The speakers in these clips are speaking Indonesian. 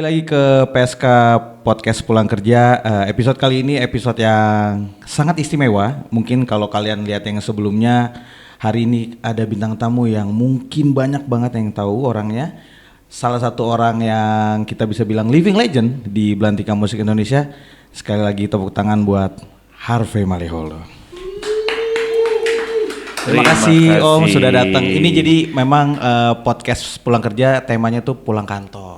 lagi ke PSK Podcast Pulang Kerja. Episode kali ini episode yang sangat istimewa. Mungkin kalau kalian lihat yang sebelumnya, hari ini ada bintang tamu yang mungkin banyak banget yang tahu orangnya. Salah satu orang yang kita bisa bilang living legend di belantika musik Indonesia. Sekali lagi tepuk tangan buat Harvey Maliholo. Terima kasih Om sudah datang. Ini jadi memang podcast pulang kerja temanya tuh pulang kantor.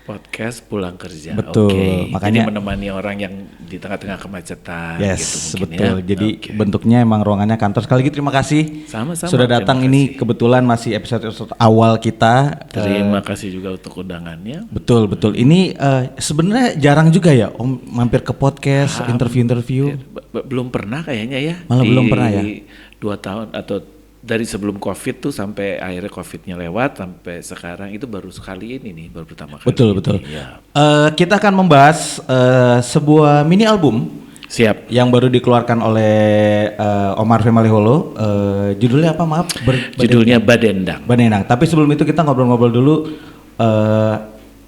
Podcast pulang kerja. Betul. Okay. Makanya jadi menemani orang yang di tengah-tengah kemacetan. Yes, gitu betul. Ya. Jadi bentuknya emang ruangannya kantor. Sekali lagi terima kasih. Sama-sama. Sudah datang. Ini kebetulan masih episode awal kita. Terima kasih juga untuk undangannya. Betul. Ini sebenarnya jarang juga ya Om mampir ke podcast, interview. Belum pernah kayaknya ya. Malah belum pernah ya. 2 tahun atau dari sebelum COVID tuh sampai akhirnya COVID-nya lewat sampai sekarang itu baru sekali ini nih, baru pertama kali. Betul. Ya. Kita akan membahas sebuah mini album. Siap. Yang baru dikeluarkan oleh Om Harvey Maliholo. Judulnya apa maaf? Judulnya Badendang. Tapi sebelum itu kita ngobrol-ngobrol dulu.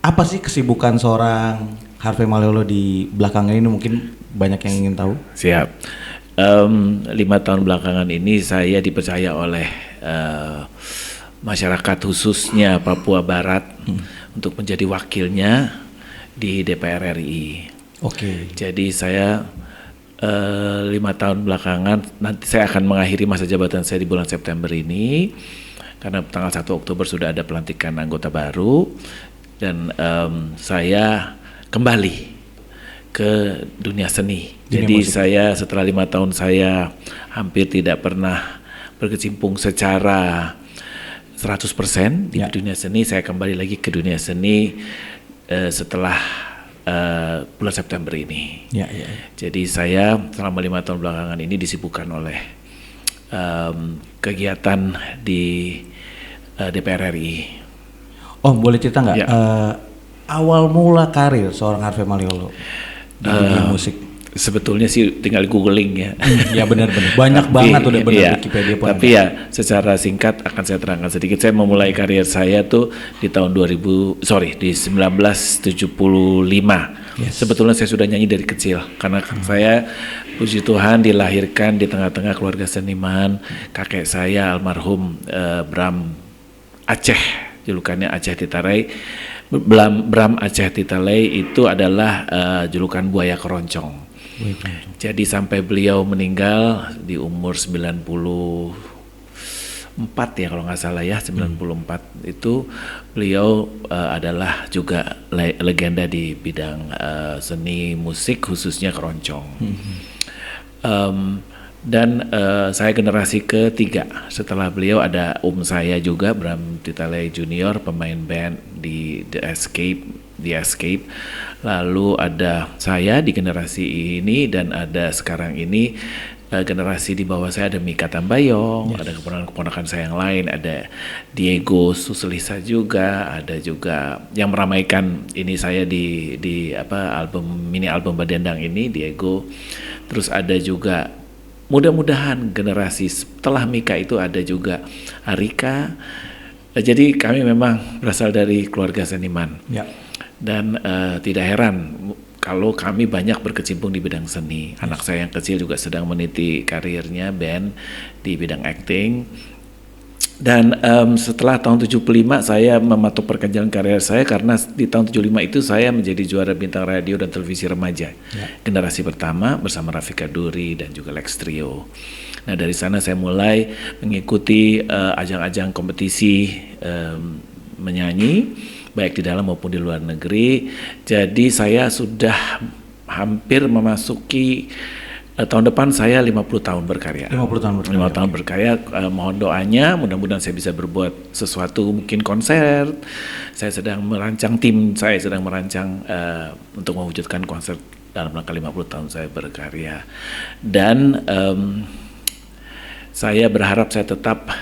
Apa sih kesibukan seorang Harvey Maliholo di belakangnya ini? Mungkin banyak yang ingin tahu. Siap. 5 tahun belakangan ini saya dipercaya oleh masyarakat khususnya Papua Barat untuk menjadi wakilnya di DPR RI. Oke. Jadi saya 5 tahun belakangan nanti saya akan mengakhiri masa jabatan saya di bulan September ini karena tanggal 1 Oktober sudah ada pelantikan anggota baru dan saya kembali ke dunia seni. Jadi musik. Saya setelah 5 tahun saya hampir tidak pernah berkecimpung secara 100% di dunia seni. Saya kembali lagi ke dunia seni setelah bulan September ini. Ya. Jadi saya selama 5 tahun belakangan ini disibukkan oleh kegiatan di DPR RI. Oh, boleh cerita nggak awal mula karir seorang Harvey Maliholo di dunia musik? Sebetulnya sih tinggal googling ya. Ya benar. Banyak banget udah benar Wikipedia pun. Tapi ya secara singkat akan saya terangkan sedikit. Saya memulai karir saya tuh di tahun di 1975. Yes. Sebetulnya saya sudah nyanyi dari kecil karena saya puji Tuhan dilahirkan di tengah-tengah keluarga seniman. Kakek saya almarhum Bram Aceh, julukannya Aceh Titarai. Bram Aceh Titarai itu adalah julukan buaya keroncong. Jadi sampai beliau meninggal di umur 94 ya kalau nggak salah ya 94 itu beliau adalah juga legenda di bidang seni musik khususnya keroncong. Dan saya generasi ketiga. Setelah beliau ada saya juga Bram Titarai Junior, pemain band di The Escape. Lalu ada saya di generasi ini dan ada sekarang ini generasi di bawah saya ada Mika Tambayong, ada keponakan saya yang lain, ada Diego Suselisa juga, ada juga yang meramaikan ini saya di mini album Badendang ini Diego. Terus ada juga mudah-mudahan generasi setelah Mika itu ada juga Arika. Jadi kami memang berasal dari keluarga seniman. Ya. Dan tidak heran kalau kami banyak berkecimpung di bidang seni. Anak saya yang kecil juga sedang meniti karirnya band di bidang acting. Dan setelah tahun 75 saya mematok perpanjangan karir saya karena di tahun 75 itu saya menjadi juara bintang radio dan televisi remaja. Generasi pertama bersama Rafika Duri dan juga Lex Trio. Nah dari sana saya mulai mengikuti ajang-ajang kompetisi menyanyi baik di dalam maupun di luar negeri. Jadi saya sudah hampir memasuki tahun depan saya 50 tahun berkarya. 50 tahun berkarya. Mohon doanya, mudah-mudahan saya bisa berbuat sesuatu, mungkin konser. Saya sedang merancang untuk mewujudkan konser dalam rangka 50 tahun saya berkarya. Dan saya berharap saya tetap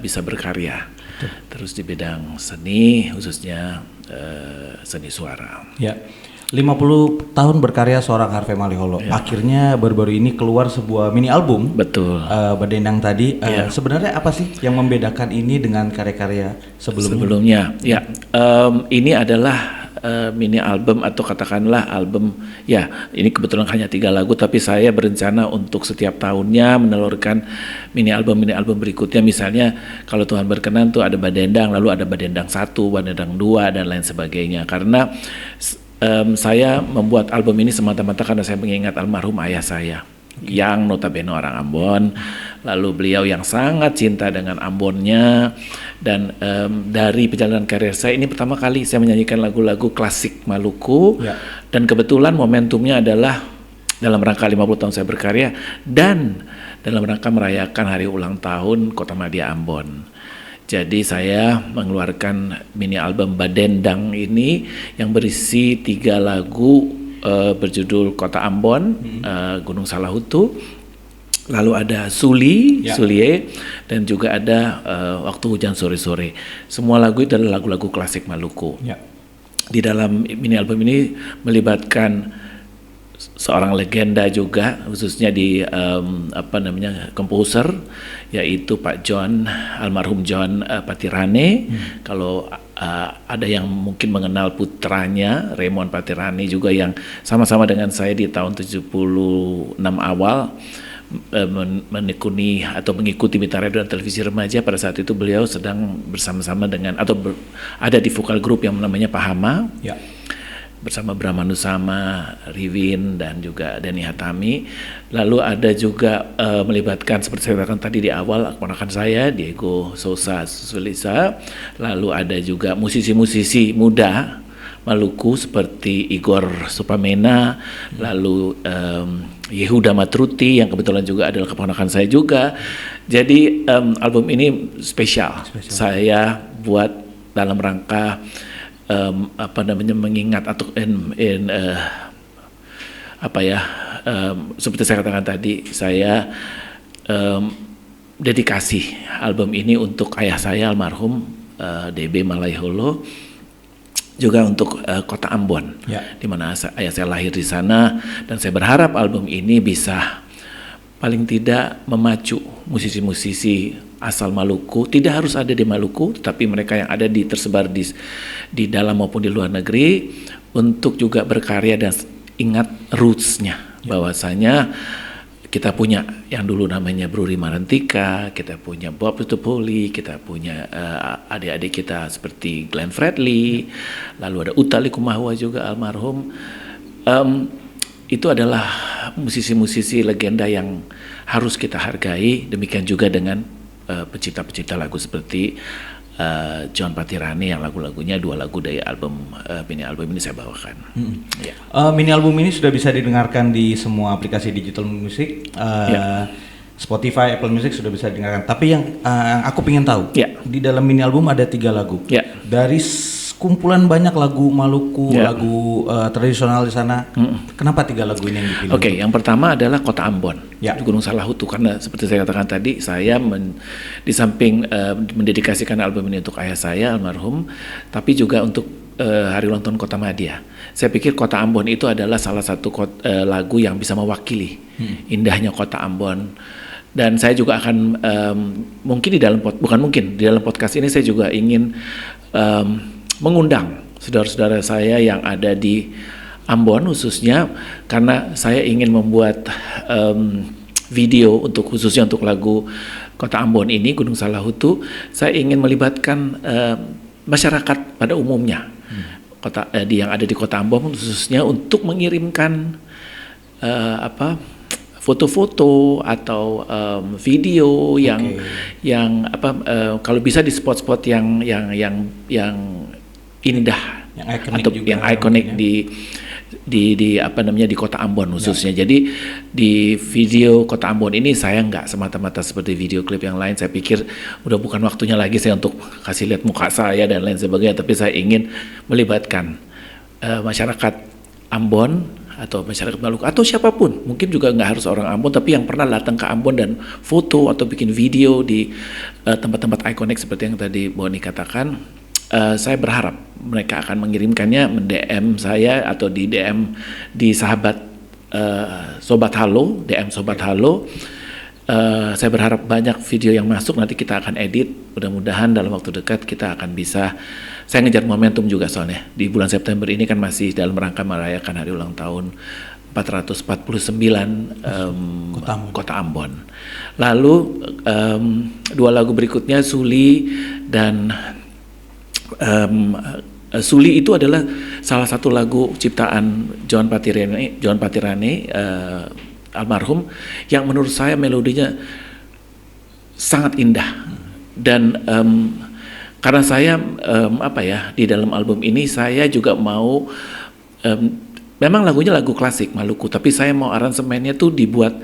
bisa berkarya. Terus di bidang seni, khususnya seni suara. Ya, 50 tahun berkarya seorang Harvey Maliholo. Ya. Akhirnya baru-baru ini keluar sebuah mini album. Betul. Badendang tadi. Sebenarnya apa sih yang membedakan ini dengan karya-karya sebelumnya? Ya, ini adalah mini album atau katakanlah album, ya ini kebetulan hanya 3 lagu, tapi saya berencana untuk setiap tahunnya menelurkan mini album berikutnya. Misalnya kalau Tuhan berkenan tuh ada Badendang, lalu ada Badendang 1, Badendang 2 dan lain sebagainya. Karena saya membuat album ini semata-mata karena saya mengingat almarhum ayah saya yang notabene orang Ambon, lalu beliau yang sangat cinta dengan Ambonnya, dan dari perjalanan karir saya ini pertama kali saya menyanyikan lagu-lagu klasik Maluku, dan kebetulan momentumnya adalah dalam rangka 50 tahun saya berkarya dan dalam rangka merayakan hari ulang tahun Kota Madia Ambon. Jadi saya mengeluarkan mini album Badendang ini yang berisi 3 lagu berjudul Kota Ambon, Gunung Salahutu, lalu ada Sulie, dan juga ada Waktu Hujan Sore-Sore. Semua lagu itu adalah lagu-lagu klasik Maluku. Di dalam mini album ini melibatkan seorang legenda juga, khususnya di komposer, yaitu Pak John, almarhum John Patirane. Kalau ada yang mungkin mengenal putranya Raymond Patirane juga yang sama-sama dengan saya di tahun 76 awal menekuni atau mengikuti mitra radio dan televisi remaja. Pada saat itu beliau sedang bersama-sama dengan ada di vokal grup yang namanya Pahama, bersama Brahmanusama, Riwin, dan juga Denny Hatami. Lalu ada juga melibatkan seperti saya katakan tadi di awal, keponakan saya Diego Sousa Sulisa. Lalu ada juga musisi-musisi muda Maluku seperti Igor Supamena, lalu Yehuda Matruti yang kebetulan juga adalah keponakan saya juga. Jadi album ini spesial. Saya buat dalam rangka mengingat atau seperti saya katakan tadi, saya dedikasi album ini untuk ayah saya almarhum DB Malaiholo, juga untuk Kota Ambon, di mana ayah saya lahir di sana, dan saya berharap album ini bisa paling tidak memacu musisi-musisi asal Maluku, tidak harus ada di Maluku, tapi mereka yang ada tersebar di dalam maupun di luar negeri, untuk juga berkarya dan ingat roots-nya, bahwasanya kita punya yang dulu namanya Bruri Marantika, kita punya Bob Tutupoli, kita punya adik-adik kita seperti Glenn Fredly, lalu ada Uta Likumahua juga almarhum. Itu adalah musisi-musisi legenda yang harus kita hargai. Demikian juga dengan pencipta-pencipta lagu seperti John Patirane yang lagu-lagunya 2 lagu dari mini album ini saya bawakan. Mini album ini sudah bisa didengarkan di semua aplikasi digital musik, Spotify, Apple Music sudah bisa didengarkan. Tapi yang aku pengen tahu, di dalam mini album ada 3 lagu. Dari kumpulan banyak lagu Maluku, lagu tradisional di sana. Kenapa 3 lagu ini yang dipilih? Oke, yang pertama adalah Kota Ambon, di Gunung Salahutu. Karena seperti saya katakan tadi, saya di samping mendedikasikan album ini untuk ayah saya almarhum, tapi juga untuk hari ulang tahun Kota Madia. Saya pikir Kota Ambon itu adalah salah satu lagu yang bisa mewakili indahnya Kota Ambon. Dan saya juga akan di dalam podcast ini saya juga ingin mengundang saudara-saudara saya yang ada di Ambon khususnya, karena saya ingin membuat video khususnya untuk lagu Kota Ambon ini, Gunung Salahutu. Saya ingin melibatkan masyarakat pada umumnya, yang ada di Kota Ambon khususnya, untuk mengirimkan foto-foto atau video yang kalau bisa di spot-spot yang indah atau yang ikonik di Kota Ambon khususnya. Jadi di video Kota Ambon ini saya nggak semata-mata seperti video klip yang lain. Saya pikir udah bukan waktunya lagi saya untuk kasih lihat muka saya dan lain sebagainya, tapi saya ingin melibatkan masyarakat Ambon atau masyarakat Maluku atau siapapun, mungkin juga nggak harus orang Ambon, tapi yang pernah datang ke Ambon dan foto atau bikin video di tempat-tempat ikonik seperti yang tadi Boni katakan. Saya berharap mereka akan mengirimkannya, DM saya atau di DM di sahabat Sobat Halo, DM Sobat Halo, saya berharap banyak video yang masuk, nanti kita akan edit. Mudah-mudahan dalam waktu dekat kita akan bisa. Saya ngejar momentum juga soalnya. Di bulan September ini kan masih dalam rangka merayakan hari ulang tahun 449 Kota Ambon. Lalu 2 lagu berikutnya Suli dan Suli itu adalah salah satu lagu ciptaan John Patirane almarhum, yang menurut saya melodinya sangat indah. Dan karena saya di dalam album ini saya juga mau memang lagunya lagu klasik Maluku, tapi saya mau aransemennya tuh dibuat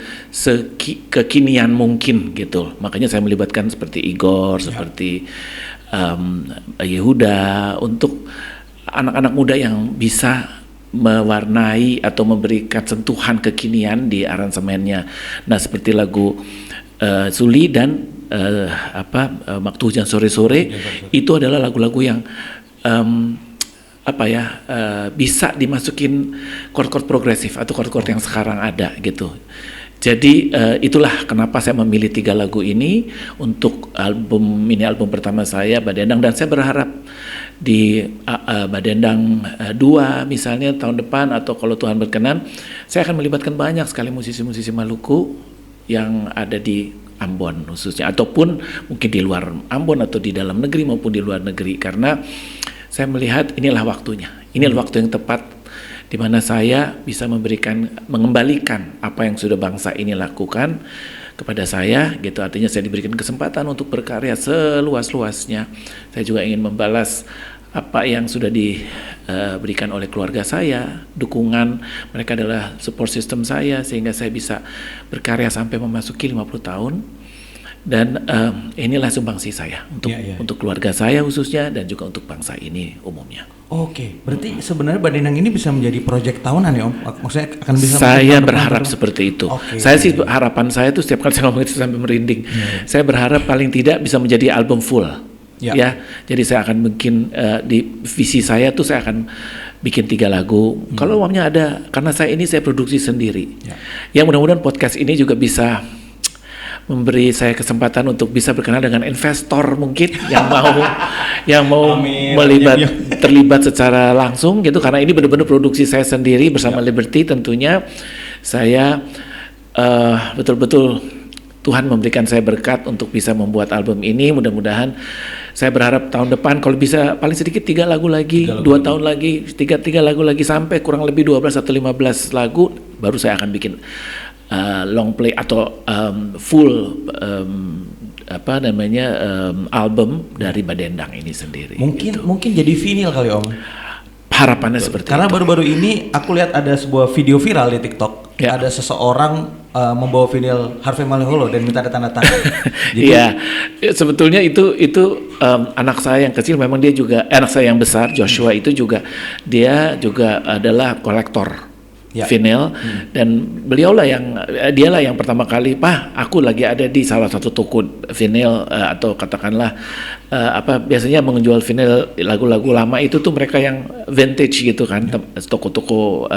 kekinian mungkin gitu. Makanya saya melibatkan seperti Igor, seperti Yehuda, untuk anak-anak muda yang bisa mewarnai atau memberikan sentuhan kekinian di aransemennya. Nah, seperti lagu Suli dan Waktu Hujan Sore-Sore itu adalah lagu-lagu yang bisa dimasukin chord-chord progresif atau chord-chord yang sekarang ada gitu. Jadi itulah kenapa saya memilih 3 lagu ini untuk album pertama saya, Badendang, dan saya berharap di Badendang 2 misalnya tahun depan, atau kalau Tuhan berkenan, saya akan melibatkan banyak sekali musisi-musisi Maluku yang ada di Ambon khususnya, ataupun mungkin di luar Ambon atau di dalam negeri maupun di luar negeri, karena saya melihat inilah waktunya, inilah waktu yang tepat di mana saya bisa mengembalikan apa yang sudah bangsa ini lakukan kepada saya gitu. Artinya saya diberikan kesempatan untuk berkarya seluas-luasnya. Saya juga ingin membalas apa yang sudah diberikan oleh keluarga saya, dukungan mereka adalah support system saya, sehingga saya bisa berkarya sampai memasuki 50 tahun. Dan inilah sumbangsi saya untuk keluarga saya khususnya, dan juga untuk bangsa ini umumnya. Oke, berarti sebenarnya Badendang ini bisa menjadi proyek tahunan ya Om? Maksudnya akan bisa... Saya berharap seperti itu. Saya sih, harapan saya tuh setiap kali saya ngomong itu sampai merinding. Saya berharap paling tidak bisa menjadi album full. Ya, jadi saya akan bikin di visi saya tuh saya akan bikin 3 lagu. Kalau uangnya ada, karena saya produksi sendiri. Ya, mudah-mudahan podcast ini juga bisa memberi saya kesempatan untuk bisa berkenal dengan investor mungkin yang mau terlibat secara langsung gitu, karena ini benar-benar produksi saya sendiri bersama Liberty. Tentunya saya betul-betul Tuhan memberikan saya berkat untuk bisa membuat album ini. Mudah-mudahan saya berharap tahun depan kalau bisa paling sedikit 3 lagu lagi, 2 tahun lagi, 3 lagu lagi, sampai kurang lebih 12 atau 15 lagu, baru saya akan bikin long play atau full album dari Badendang ini sendiri. Mungkin jadi vinyl kali Om. Harapannya seperti karena itu. Baru-baru ini aku lihat ada sebuah video viral di TikTok. Ada seseorang membawa vinyl Harvey Maliholo dan minta ada tanda tangan. Iya, sebetulnya itu anak saya yang kecil, memang dia juga anak saya yang besar, Joshua itu juga dia juga adalah kolektor vinyl, dan dialah yang pertama kali, Pak, aku lagi ada di salah satu toko vinyl atau katakanlah biasanya menjual vinyl lagu-lagu lama itu tuh mereka yang vintage gitu kan, toko-toko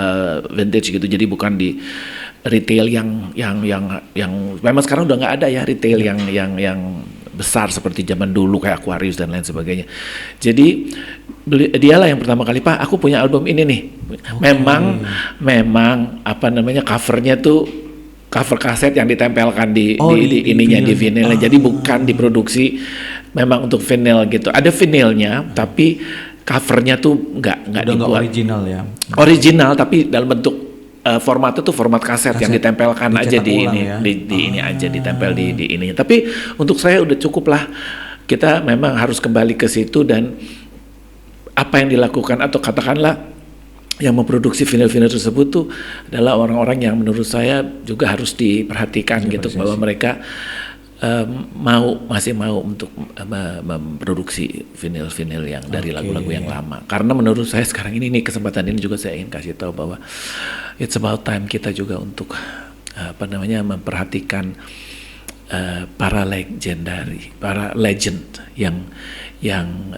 vintage gitu, jadi bukan di retail yang memang sekarang udah nggak ada ya retail yang besar seperti zaman dulu kayak Aquarius dan lain sebagainya. Jadi dialah yang pertama kali, Pak, aku punya album ini nih. Memang covernya tuh cover kaset yang ditempelkan di vinilnya. Jadi bukan diproduksi memang untuk vinyl gitu. Ada vinilnya, tapi covernya tuh nggak dibuat original ya. Original tapi dalam bentuk formatnya tuh format kaset yang ditempelkan aja di ini ya? di ini aja ditempel di ini. Tapi untuk saya udah cukup lah. Kita memang harus kembali ke situ, dan apa yang dilakukan atau katakanlah yang memproduksi vinyl-vinyl tersebut tuh adalah orang-orang yang menurut saya juga harus diperhatikan gitu, bahwa mereka masih mau untuk memproduksi vinyl-vinyl yang dari lagu-lagu yang lama. Karena menurut saya sekarang ini kesempatan ini juga saya ingin kasih tahu bahwa it's about time kita juga untuk memperhatikan para legend yang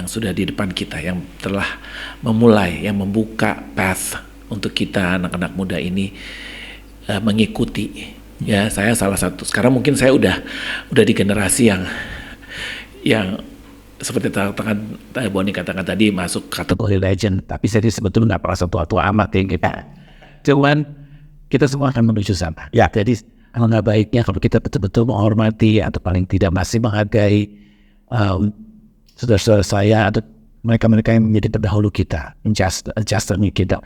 sudah di depan kita, yang telah memulai, yang membuka path untuk kita anak-anak muda ini mengikuti Ya, saya salah satu. Sekarang mungkin saya udah di generasi yang seperti Boni katakan tadi masuk kategori legend. Tapi saya sebetulnya nggak merasa tua-tua amat ya gitu. Cuman kita semua akan menuju sana. Ya. Jadi alangkah baiknya kalau kita betul-betul menghormati atau paling tidak masih menghargai saudara-saudara saya atau mereka-mereka yang menjadi terdahulu kita, ancestor kita.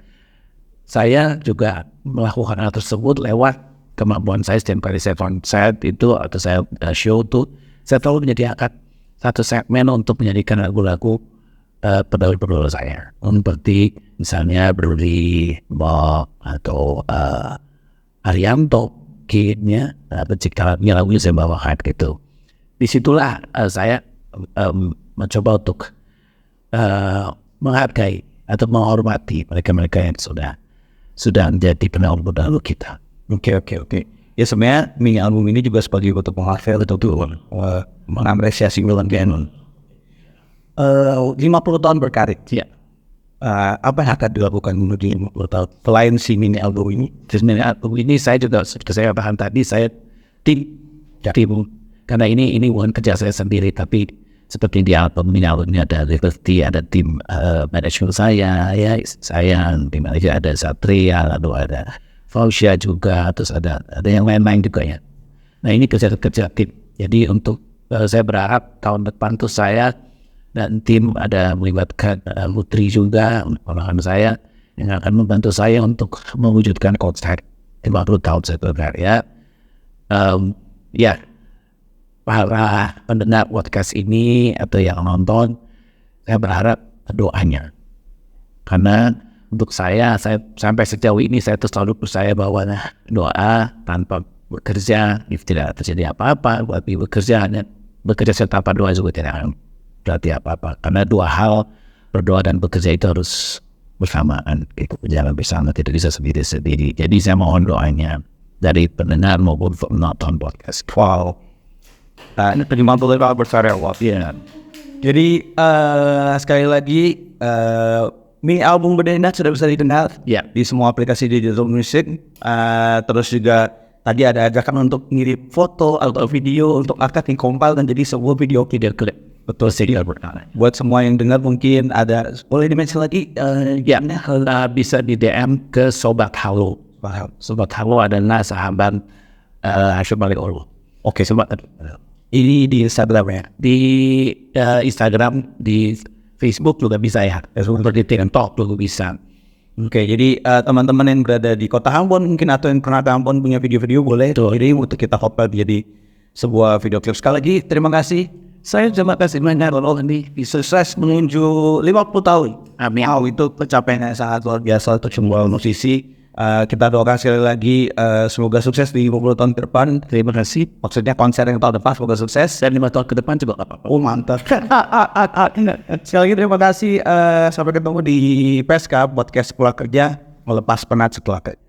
Saya juga melakukan hal tersebut lewat kemampuan saya. Setiap kali saya konser itu atau saya show tuh, saya selalu menyediakan satu segmen untuk menyanyikan lagu-lagu pendahulu-pendahulu saya. Seperti misalnya Brody, Bob, atau Arianto, kayaknya penciptaannya lagunya saya bawakan gitu. Disitulah saya mencoba untuk menghargai atau menghormati mereka-mereka yang sudah menjadi pendahulu kita. Oke. Ya sebenarnya mini album ini juga sebagai bentuk menghargai atau mengapresiasi Will and Gannon. 50 tahun berkarir. Ya. Apa yang akan dilakukan menuju 50 tahun selain si mini album ini? Mini album ini saya juga seperti saya katakan tadi, saya tim karena ini bukan kerja saya sendiri, tapi seperti di mini album ini ada Liberty, ada tim manajemen saya, saya di Malaysia ada Satria, lalu ada Fausya juga, terus ada yang lain-lain juga ya. Nah ini kerja tim. Jadi untuk saya berharap tahun depan tuh saya dan tim ada melibatkan Putri juga, orang saya yang akan membantu saya untuk mewujudkan konsep 50 tahun saya berkarya. Ya, para pendengar podcast ini atau yang nonton, saya berharap doanya. Karena untuk saya sampai sejauh ini saya terus selalu percaya bahwa doa tanpa bekerja tidak terjadi apa-apa. Buat bekerja tanpa doa juga tidak berarti apa-apa. Karena dua hal, berdoa dan bekerja itu harus bersamaan. Itu berjalan bersama, tidak bisa sendiri-sendiri. Jadi saya mohon doanya dari pendengar maupun penonton podcast. Wow. Nah, ini 50 tahun berkarya. Ya. Jadi sekali lagi mini album Berdenda sudah bisa didengar di semua aplikasi digital music. Terus juga tadi ada ajakan untuk ngirim foto atau video untuk akan dikompil dan jadi sebuah video klip. Betul sih. Buat semua yang dengar mungkin ada, boleh dimention lagi? Bisa di DM ke Sobat Halo. Sobat Halo adalah sahabat Hashim Malik Olu. Oke, Sobat. Ini di Instagram ya. Di Instagram, di Facebook juga bisa ya. Seperti TikTok juga bisa. Oke, jadi teman-teman yang berada di kota Ambon mungkin atau yang pernah ke Ambon punya video-video boleh kirim untuk kita compile jadi sebuah video klip. Sekali lagi terima kasih. Saya terima kasih banyak loh ini Sukses menuju 50 tahun. Amin. Wow, itu pencapaian yang sangat luar biasa untuk semua musisi. Kita doakan sekali lagi semoga sukses di 50 tahun ke depan. Terima kasih. Maksudnya konser yang tahun depan semoga sukses. Dan 5 tahun ke depan juga gak apa-apa. Oh mantap. Sekali lagi terima kasih. Sampai ketemu di PSK Podcast Pulang Kerja, melepas penat setelah kerja.